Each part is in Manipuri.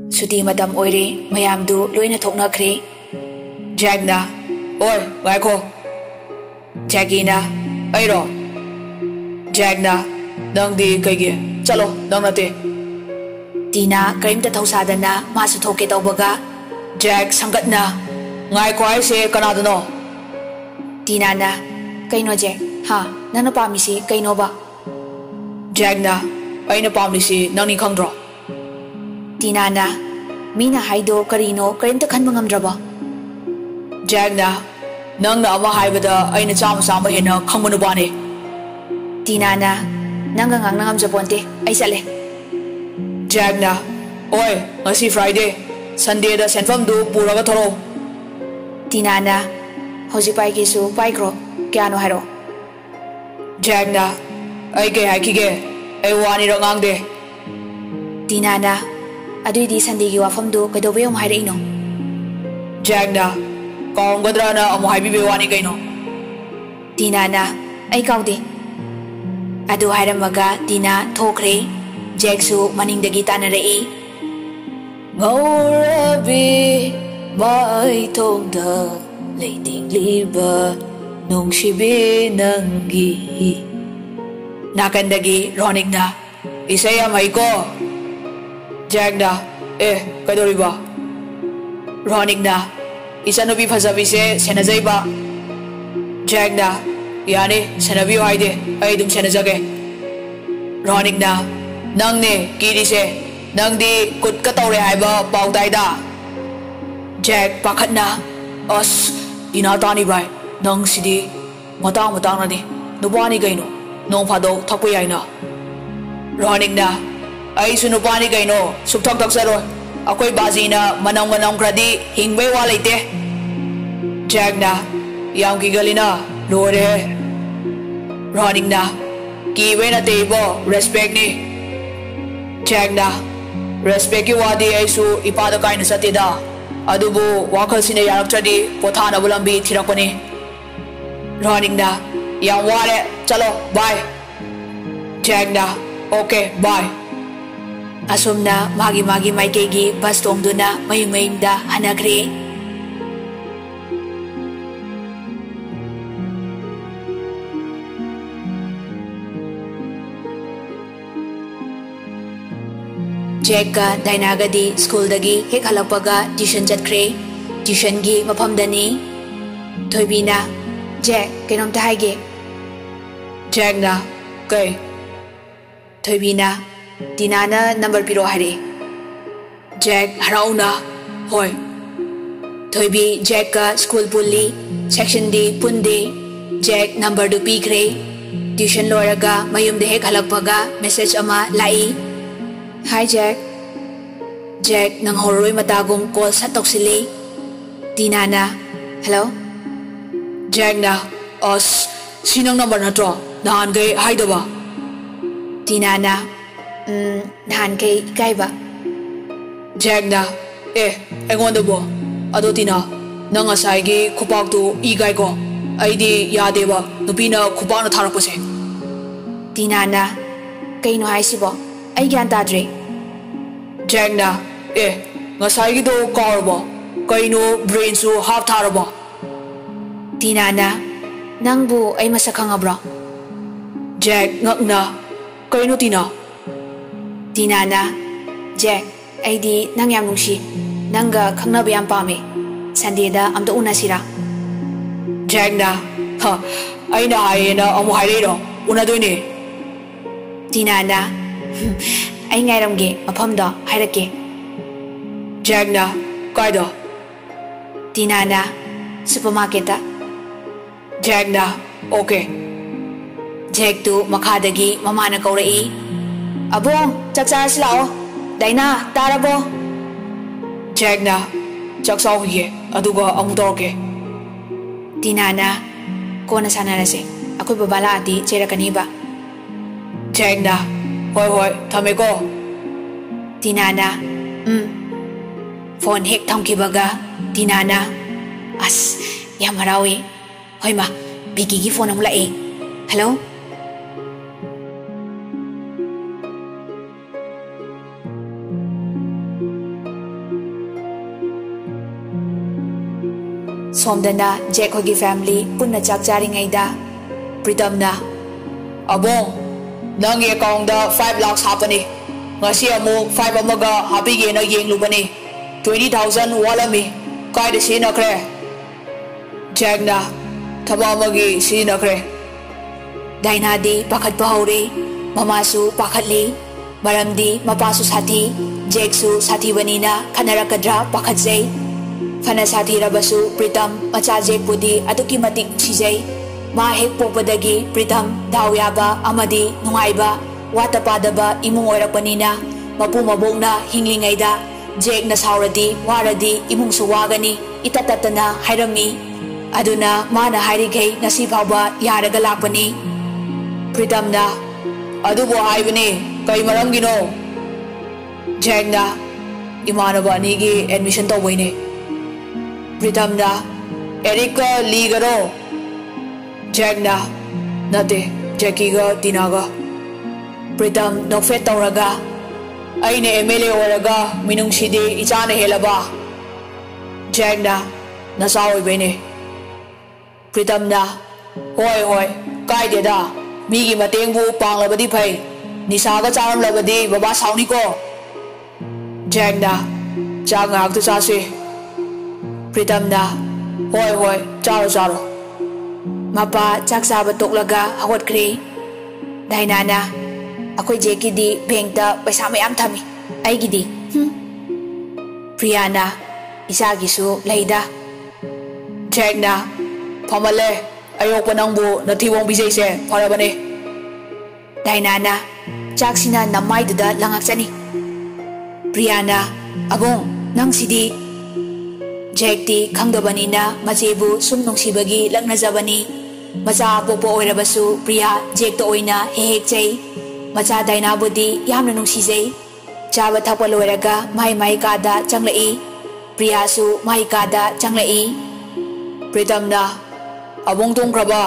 Suti madam oire mayam du loina thoknakre. Jack na, oi, ngaiko. Jackie na, airo. Jack na, nang di kaigi, chalo, nang nate. Tina karimta thausadana masu thoke tawbaga. Jack sangat na, ngaiko ay se kanado no. Tina na, kaino Jack, ha, nana pamisi kaino ba? Jack na, ay na pamisi nang ni kangdro. Tina na, mina haido karino karimta khanba ngamdraba. Jack na, nang na ama haibada ay na sama hina kangmano bani. Tina na, nanga ngang nangam japonte, ay sale. Jack na, oi, ngasi Friday, Sunday da senfam du puraga thoro. Tina na, hoji pai kesu pai kro, kya no haro. Jack na, ay ke haikige, ay wani ro ngang de. Tina na, adui di Sunday gi wafam du kaidobe yom haire ino. Jack na, kong gadra na amo haibi be wani kaino. Tina na, ay kaude. Adu hairamaga Tina thokre, Jack su maningdagi tanarei. Ngaurabi mai thongda leiting liba nungsibi nangi. Nakandagi Ronik na, isay amay ko. Jack na, kadoriba. Ronik na, isa nubi fasabi se senazay ba? Jack na, yani sanabi haide ay dum senazage. Ronik na, nang ne kiri se, nang di kut katore hai ba pau dai da. Jack pakat na, as inatani bai, nang sidi matang na di, nubani gaino, nong pado takwe ay na. Ronik na, ay sunupani gaino, subtak taksaro, ako'y bazi na manang kradi, hingbay walay te. Jack na, yang kigali na, lore. Ronik na, kiwe na tebo, respect ni. Jack na, respect yu wadi ay su ipada kain sa tida. Adubo wakal sinayarak tradi, potana bulambi tirakoni. Ronik na, yang wale, chalo, bye. Jack na, okay, bye. Asum na magi maikegi bas tongdo na mayung da hanagre. Jack ka Dainaga di school dagi hek halakpaga tuition jatkre. Tuition gi mafam dani. Thoibi na, Jack kenom ta haige. Jack na, kay. Thoibi na, Tina na number piro hari. Jack harau na, hoy. Thoibi Jack ka school pulli, section di pundi, Jack number du pikre. Tuition loraga mayum de hek halakpaga message ama lai. Hi Jack. Jack nang horoi matagong call sa toksili. Tina na, hello? Jack na, as sinang number na to, nahan kay haida ba? Tina na, nahan kay ikay ba? Jack na, engonda bo. Ado Tina, nang asay gi kupak tu igay ko. Ay di yade ba, nupi na kupak na tharak po se. Tina na, kayo no hay si bo? Ay gyan tadre. Jack na, ngasay gi do car ba? Kayo no brain su half thara ba? Tina na, nang bu ay masakang abra. Jack ngak na, kayo no Tina? Tina na, Jack, ay di nang yam nungsi. Nangga kang nabayang pami. Sunday da amto una sira. Jack na, ha, ay na hay na amu hay rin una doon eh. Tina na, ay ngayramge mapamda hayrake. Jack na, kayda? Tina na, supermarket da. Jack na, okay. Jack tu makadagi mamana kaurai. Abong, chaksa sila o. Daina, tara bo. Jack na, chaksa ko hiye, aduga ang motor ke. Tina na, kona sana nasi. Ako'y babala ati, chera kaniba. Jack na, hoy, thame ko. Tina na, phone hek thong kibaga. Tina na, as, yamarawi. Hoy ma, bigi gi phone amula eh. Hello? Somdana Jack hogi family punna chak charingayda Pritamna Abong nangi account da 5 lakhs hapani ngasi amu 5 amaga hapige na yenglubani 20,000 walami kaida sinakre Jack na thaba amagi sinakre Dainadi pakhat bahore mamasu pakhatli maramdi mapasu sathi Jack su sathi banina khanarakadra pakhatsai Fana sathi rabasu Pritam macha Jack pudi aduki matik sijai ma hek popadagi Pritam dawyaba amadi nungaiba watapadaba imung oirakpanina mapu mabongna hinglingaida Jack na sauradi waradi imung suwagani itatatana hairami aduna mana hairigai ngasi phawba yaraga lakpani Pritamna adubo haibani kai maramgino Jack na imanaba anigi admission tawbaine Pritamna Erika ligaro Jack na nate Jackie ga Tinaga Pritam nokfet tawraga aine MLA oraga minung sidi ichana helaba Jack na nasa oibene Pritamna hoi kaide da migi matengbu panglabadi phai nisaga charam labadi baba sauni ko Jack na changak tu chase Pritamna hoi charo Mapa chak saba toklaga hawatkhre Dainana akoi Jackidi bankta paisa mayam thami aigidi Priyana isagisu leida Jack na phamale ayokpa nangbu nathiwong bijaise farabane Dainana chaksina namaiduda langakchani Priyana abong nang sidi Jack ti khangdabanina machebu sum nungsibagi laknajabani macha popo oirabasu Priya Jack to oina hek chei macha Daina budi yamna nungsijei chaba thappa loiraga mai kada changlai Priya su mai kada changlai Pritamna abong tongkraba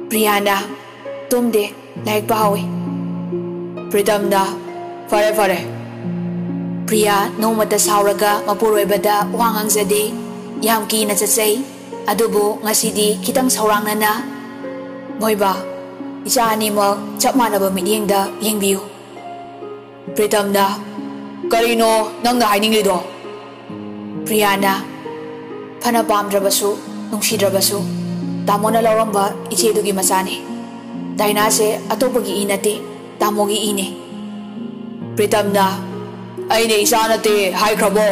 Priyana tumde laik pahawi Pritamna fare Priya nomata sauraga mapuroibada wangangjade yamki na chatsai adubu ngasidi kitang saurangnana moiba icha anima chapmanaba midyengda yengbiu Pritamna karino nangna hainingrido Priyana phana pamdrabasu nungsidrabasu tamona lauramba ichedugi machani Daina se atopagi inate tamogi ine Pritamna aine isanate haikrabo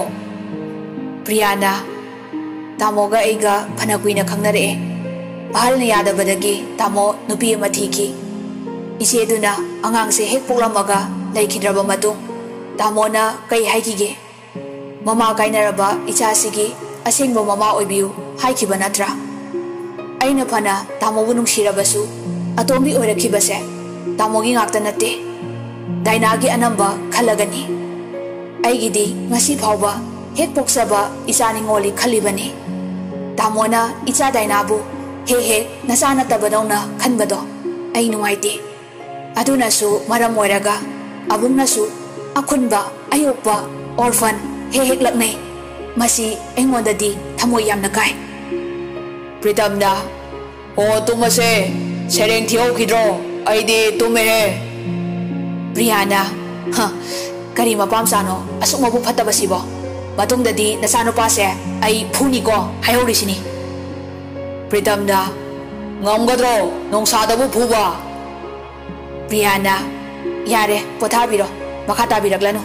Priyana tamoga eiga phana kuina khangnare ahalna yadabadagi tamo nupi ama thiki icheduna angang se hek poklamaga laikhidraba matung tamona kai haikige mama kainaraba ichasigi asengbo mama oibiu haikiba natra aina phana tamobu nungsirabasu atombi oirakibase tamogi ngakta nate Dainagi anamba khalagani aigidi ngasi phawba hek poksaba ichani ngoli khalibani tamona icha Dainabu he nasana tabadona khanbado ai nuaite aduna su maram oiraga abungna su akhunba ayokpa orphan he laknai masi engodadi thamoy yamna kai Pritamna o tumase sereng thiau khidro aide tume he Priyana kari mapam sano asuk mabu phatabasibo matungdadi nasano pase ai phuni ko hayorisini Pritamna ngamgadro nongsadabu phuba Priyana yare pothabiro makhata biraglanu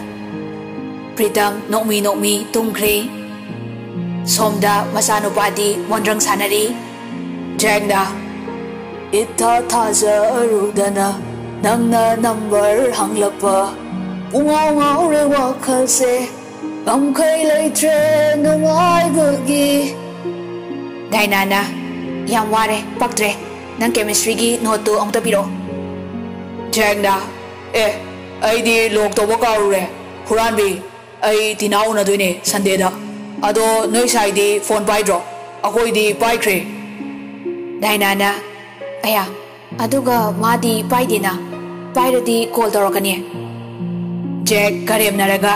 Pritam nokmi tungkre somda masano padi mondrang sanari Jack na ita thajarudana nangna number hanglapa Ungaw re wakhalse ngamkhai leitre nungai bagi Dainana yam ware paktre nang chemistry gi note to ong tapiro Jack na aidi lok to bakaure huranbi ai tinau na doine Sunday da ado noi sai di phone paidro akoi di paikre Dainana aya aduga madi paidina pairadi call torakani Jack karem naraga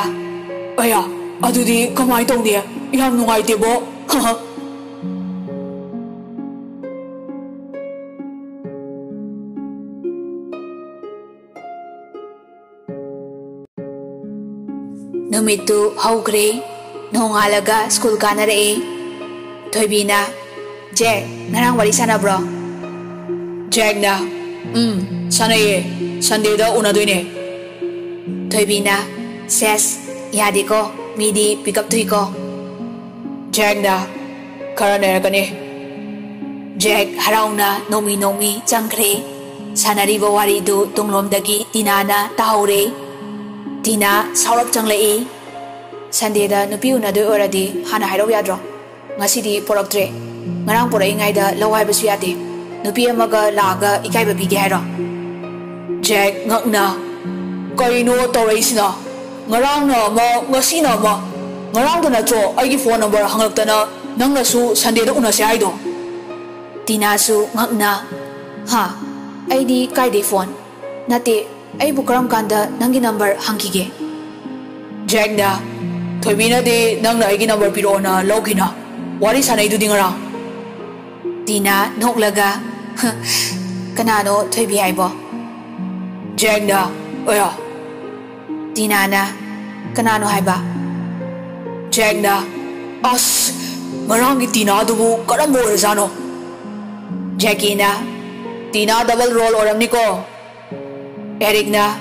aya adudi kamai tongdi yam nungai tebo Numitu haugré nongalaga school kanare Thoibina Jack ngarang wari sana bro Jack na sanaye Sunday da unadoine Thoibina ses yadiko midi pick up tuiko Jack na karane kani Jack harauna nomi changkre sanari bawari du tunglom dagi Tina tahure Tina saurap changlei Sunday da nupi unadu oradi hana hairo yadro ngasidi poraktre ngarang porai ngai da lawai basu yate nupi amaga laga ikai babi ge hairo Jack ngakna kaino toraisina ngarang na ma ngasi na ma ngarang da na cho aigi phone number hangaktana nangna su Sunday da unase aido Tina su ngakna ha aidi kai de phone nate ai bukaram kanda nangi number hangkige Jack na Thoibina de nangna aigi number piro na logina wari sanai du dingara Tina noklaga kanano Thoibi haibo Jack na oya Tina na kanano haiba Jack na as ngarangi Tina dubu karambo rezano Jackie na Tina double role oramni ko Eric na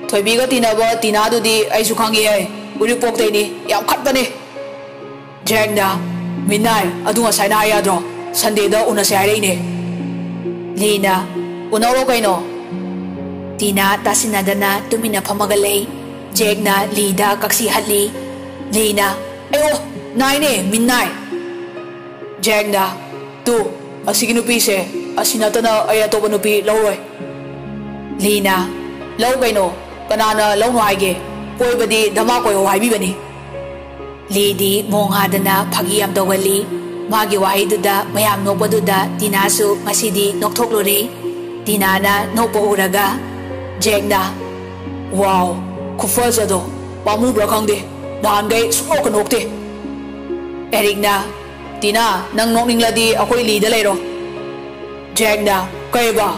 Thoibi ga Tina ba Tina du di ai su khangi hai uri pok te ni yam khat bane Jack na minai adu nga sai na ya dro Sunday da una sai rei ne Lina unaro kaino Tina tasinadana tumina phamagalei Jack na Lida kaksi halli Lina ayo nai ne minai Jack na tu asigi nupi se asinatana aya to nupi lawroi Lina law kaino kanana law no haige koi badi dama koi haibi bani Lidi monghadana phagi am dawali magi wahi duda mayam nokbaduda Tina su masidi nokthoklori Tina na nokpo uraga Jack na wow khufazado pamu brakangde dan gai suno kanokte Eric na Tina nang nokningladi akoi li da leiro Jack na kai ba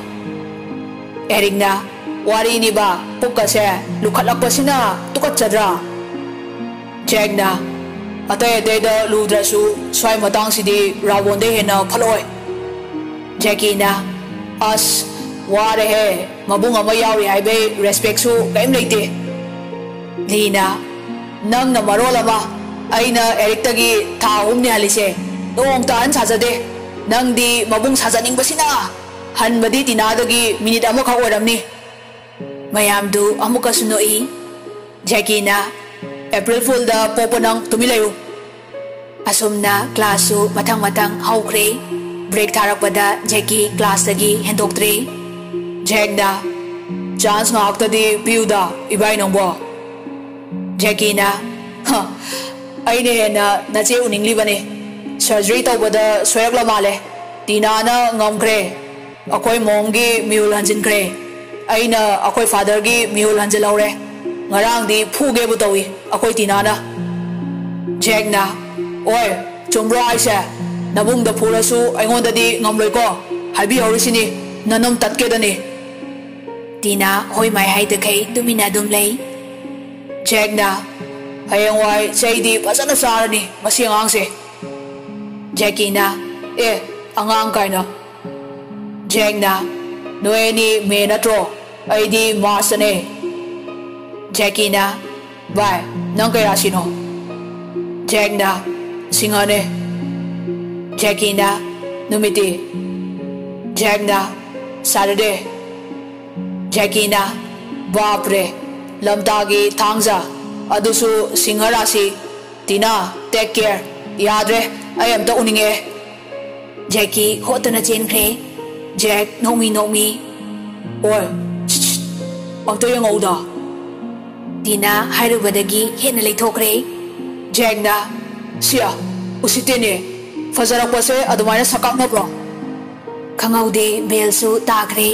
Eric na wari ni ba pukase lukhatlakpasina tukatchadra Jack na atay da ludrasu swai matang sidi rawon de hena phaloi Jackie na as ware he mabung ama yawi haibe respect su kaim leite Lina nang na marola ba aina Eric tagi tha humni halise dong ta an sajade nang di mabung sajaning basina han badi Tina dagi minute ama kha oramni mayam du amuka sunoi Jackie na April Fool da poponang tumilayo asumna classu matang haukre break tharakpada Jackie class dagi hendoktre Jack na chance ngakta di piuda ibai nangbo Jackie na ha aine na nache uningli bane surgery tawbada soyakla male Tina na ngamkre akoi mom gi miul hanjin kre aina akoi father gi miul hanjil laure ngarang di phuge bu tawi akoi Tina na Jack na oi chumbro aise nabung da phurasu aingonda di ngamloi ko haibi horisini nanom tatke dani Tina hoi mai hai takai tumina dum lei Jack na hayangwai chaidi pasana sarani masi angang se Jackie na angang kaina Jack na noeni me natro aidi masane Jackie na bye nang kaya sino Jack na singane Jackie na numiti Jack na Saturday Jackie na bapre lamtagi thangza adusu singarasi Tina take care yadre I am to uninge Jackie hotana chen kre Jack nomi oi amto yang oda Tina hairubadagi hena leithokre Jack na sia usitene fajarakpase adumaina sakakna bro khangaude belsu takre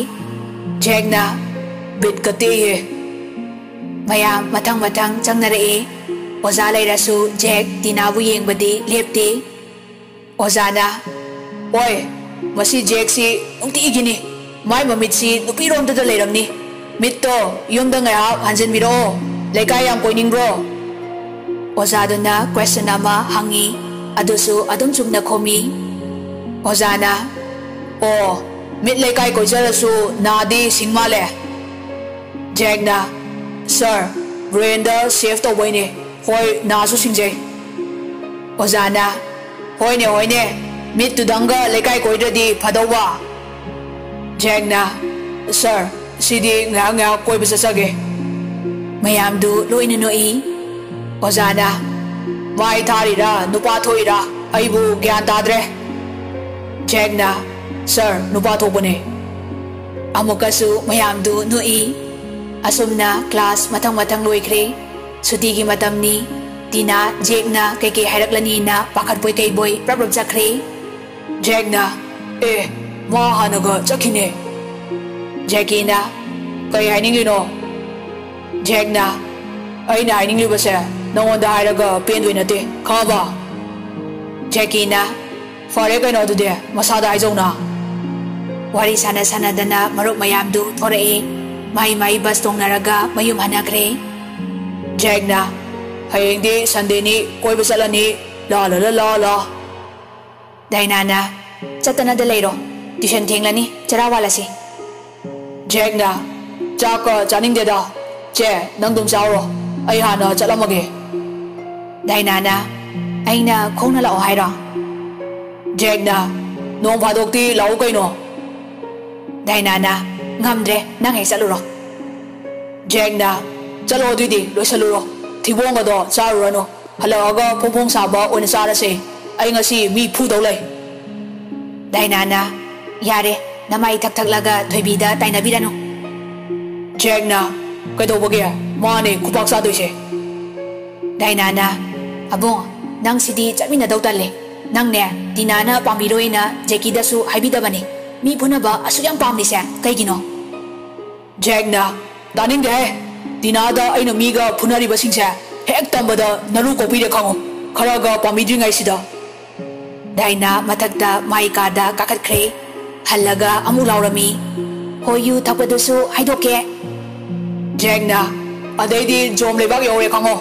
Jack na bit kate he mayam matang changnare oza leirasu Jack Tina bu yengbadi lepte oza na oi masi Jack si nungti igini mai mamit si nupi rom da leiramni mitto yumda ngaya hanjin miro lekai yam koining bro Ozaduna question ama hangi adusu adum chumna khomi. Ozana Oh mit lekai ko jarasu nadi singmale. Jack na sir brain save to wayne hoi na su singjay. Ozana hoine mit tu danga lekai ko di phadawa. Jack na sir sidi nga koi bisa sage. mayam du loina noi. Ozana mai thari ra nupa thoi ra aibu gyan tadre. Jack na sir nupa thopane. Amukasu mayam du noi. Asumna class matang loikre. Suti gi matamni. Tina Jack na kay haraklani na pakat boy kay boy problem chakre. Jack na ma hanaga chakine. Jackie na kay haining no. Jack na ay na haining liba siya nongonda haraga pendoi nate kaba. Jackie na fare kay no dude masada aizaw na. Wari sana dana maruk mayam du thore mai bas tong naraga mayum hanakre. Jack na hayeng di Sunday ni koi basalani la. Dainana chatana da leiro tuition thenglani chara wala si. Jack na chaka chaning de da che nang dum sauro ai hana chalamage. Dainana aina khongna lao haira. Jack na nong phadok ti lau kai no. Dainana ngamdre nang hei saluro. Jack na chalo di loi saluro thibong do charu no halaga phong saba on sara se ai ngasi mi phu dau lai. Dainana yare namai thak laga thoibi da tainabirano. Jack na kai do bage mane kupak sa doise. Dainana abong nang sidi chamina dau talle nang ne dinana pamiroina Jackie da su haibida bani mi phunaba asuyam pamni sa kaigino. Jack na daning de dinada aina miga phunari basingsa hek tambada naru kopi de khango kharaga pamidri ngai sida. Daina mathakta maika da kakatkre halaga amu laurami hoyu thapadasu haidoke. Jack na adaidi jom lebak yore khango.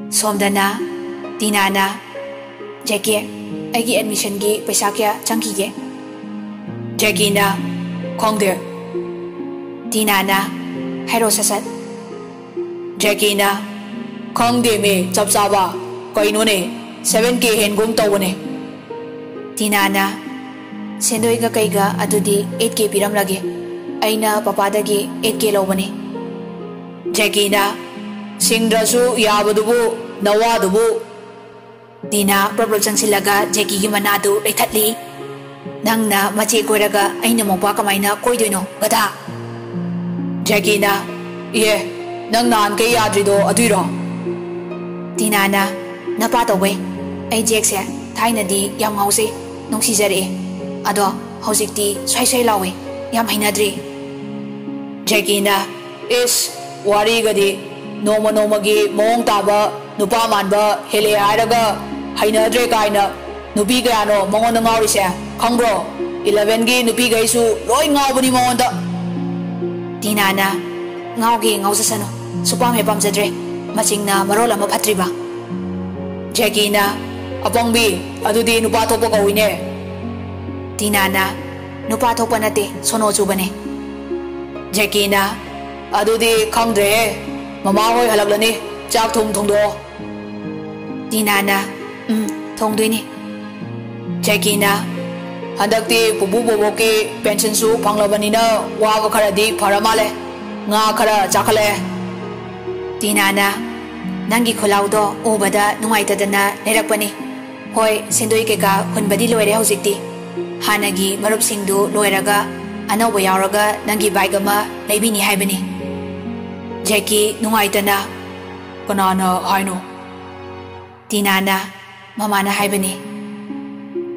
Somdana Dinana Jackie aigi admission gi paisa kya changki ge. Jackie na khongde. Dinana hairo sasat. Jackie na khongde me chap saba kaino ne 7k hen gum tawne. Dinana sendoi ga kaiga adudi 8k piram lage aina papa dagi 8k lobane. Jackie na singdrasu yabadubu nawadubu. Dina problem changsilaga Jackie gi manadu leithatli. Nangna machi koiraga aina mopa kamaina koidoino gada. Jackie na nang nan ke yadrido aduiro. Dinana napa tawwe ai Jack se thaina di yam ngausi nongsi jare ado hojikti swai lawe yam hainadri. Jackie na wari gadi noma gi mong taba nupa manba hele haraga hainadre kaina nupi gano mongon ngauri se khangro 11 gi nupi gaisu loi ngawbani mongonda. Dinana ngaugi ngausasano supam he pamjadre machingna marol ama phatriba. Jackie na apangbi adudi nupa thopa kawine. Dinana nupa thopa nate sono chubane. Jackie na adudi khangdre mama hoi halaklani chak thongdo. Dinana thongdoini. Jackie na handakti pubu bobo ki pension su phanglabani na waba kharadi pharamale nga khara chakhale. Dinana nangi khulaudo ubada nungaitadana lerakpani. Hoi sendoi keka hunbadi loire hojikti hanagi marup singdu loiraga anauba yauraga nangi bike ama leibini haibani. Jackie nungaitana kanana haino. Dinana mamana haibani.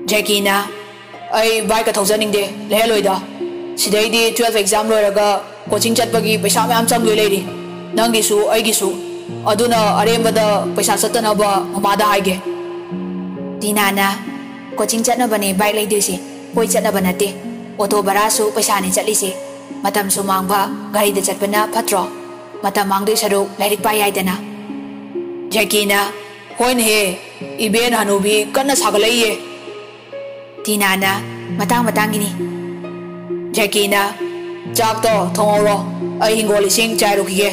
Jackie na ai bike ka thaujaningde leheloida sidaidi 12 exam loiraga coaching chatpagi paisa mayam chamloi leiri nangi su aigi su aduna arembada paisa chatanaba mamada haige. Dinana coaching चटनबने बाइक लेदुइसे कोई चटनब नते ऑटो भाड़ासु पैसाने चटलिसे मतम सु मांगबा गाड़ी दे चटपना फत्रो मतम मांगदुइ सरुक लाइरिक पा याइदना जैकीना होइन हे इबेन हनुबी कन्ना सागलैये टीनाना मतंग मतंगिनी जैकीना चाक तो थोंगरो अई हिंगोल इसिंग चाइरुखिगे